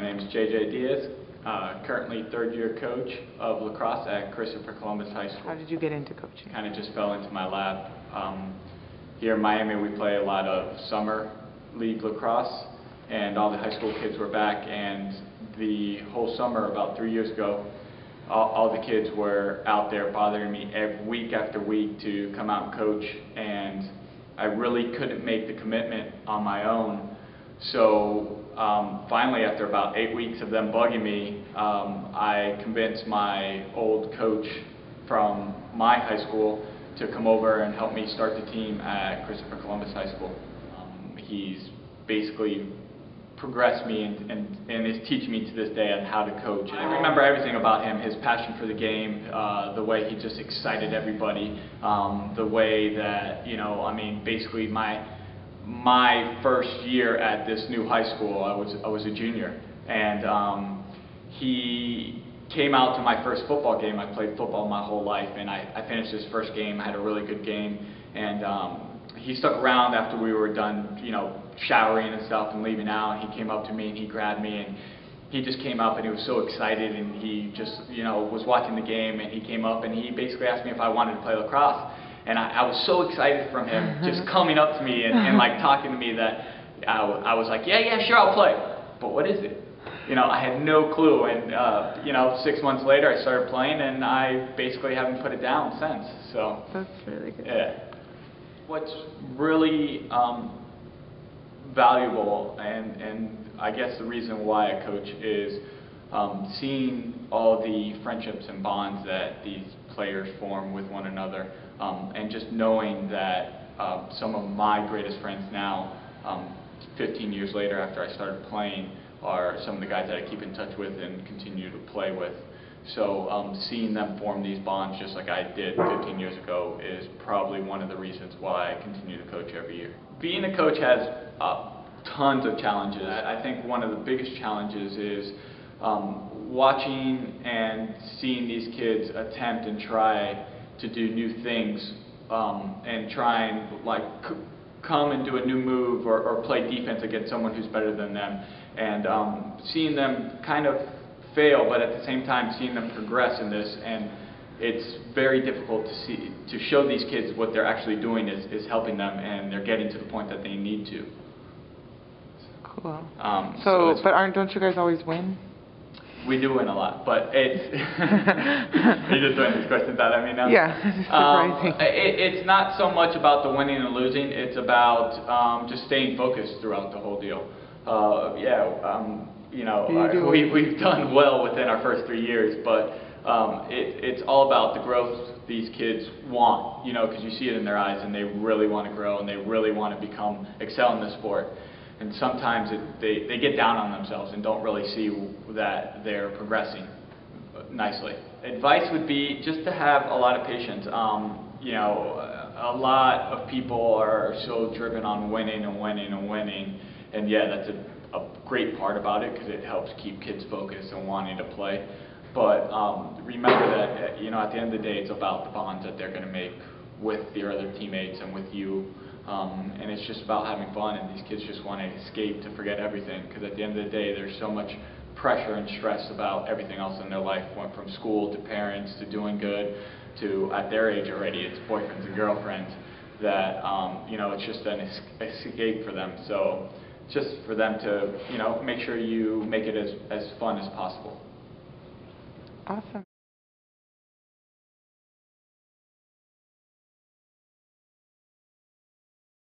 name is Diaz, currently third-year coach of lacrosse at Christopher Columbus High School. How did you get into coaching? Kind of just fell into my lap. Here in Miami, we play a lot of summer league lacrosse, and all the high school kids were back, and the whole summer, about 3 years ago, all the kids were out there bothering me week after week to come out and coach, and I really couldn't make the commitment on my own. So finally, after about 8 weeks of them bugging me, I convinced my old coach from my high school to come over and help me start the team at Christopher Columbus High School. He's basically progressed me and is teaching me to this day on how to coach. I remember everything about him, his passion for the game, the way he just excited everybody, the way that, you know, I mean, basically my first year at this new high school, I was a junior, and he came out to my first football game. I played football my whole life, and I finished his first game. I had a really good game, and he stuck around after we were done, you know, showering and stuff and leaving out. He came up to me and he grabbed me, and he just came up and he was so excited, and he just, you know, was watching the game, and he came up and he basically asked me if I wanted to play lacrosse. And I was so excited from him just coming up to me and like talking to me that I was like, yeah, sure, I'll play. But what is it? You know, I had no clue. And, you know, 6 months later I started playing, and I basically haven't put it down since. So that's really good. Yeah. What's really valuable, and I guess the reason why I coach, is seeing all the friendships and bonds that these players form with one another, and just knowing that some of my greatest friends now, 15 years later after I started playing, are some of the guys that I keep in touch with and continue to play with. So seeing them form these bonds just like I did 15 years ago is probably one of the reasons why I continue to coach every year. Being a coach has tons of challenges. I think one of the biggest challenges is watching and seeing these kids attempt and try to do new things, and try and like come and do a new move or play defense against someone who's better than them, and seeing them kind of fail, but at the same time seeing them progress in this. And it's very difficult to show these kids what they're actually doing is helping them, and they're getting to the point that they need to. Cool. But don't you guys always win? We do win a lot, but it's are you just throwing these questions out at me now? Yeah, it's surprising. It's not so much about the winning and losing. It's about just staying focused throughout the whole deal. You know, we've done well within our first 3 years, but it's all about the growth these kids want, you know, because you see it in their eyes, and they really want to grow, and they really want to excel in the sport. And sometimes they get down on themselves and don't really see that they're progressing nicely. Advice would be just to have a lot of patience. You know, a lot of people are so driven on winning and winning and winning, and yeah, that's a great part about it because it helps keep kids focused and wanting to play. But remember that, you know, at the end of the day, it's about the bonds that they're going to make with their other teammates and with you. And it's just about having fun, and these kids just want to escape to forget everything, because at the end of the day there's so much pressure and stress about everything else in their life, went from school to parents to doing good to, at their age already, it's boyfriends and girlfriends, that you know, it's just an escape for them. So just for them to, you know, make sure you make it as fun as possible. Awesome.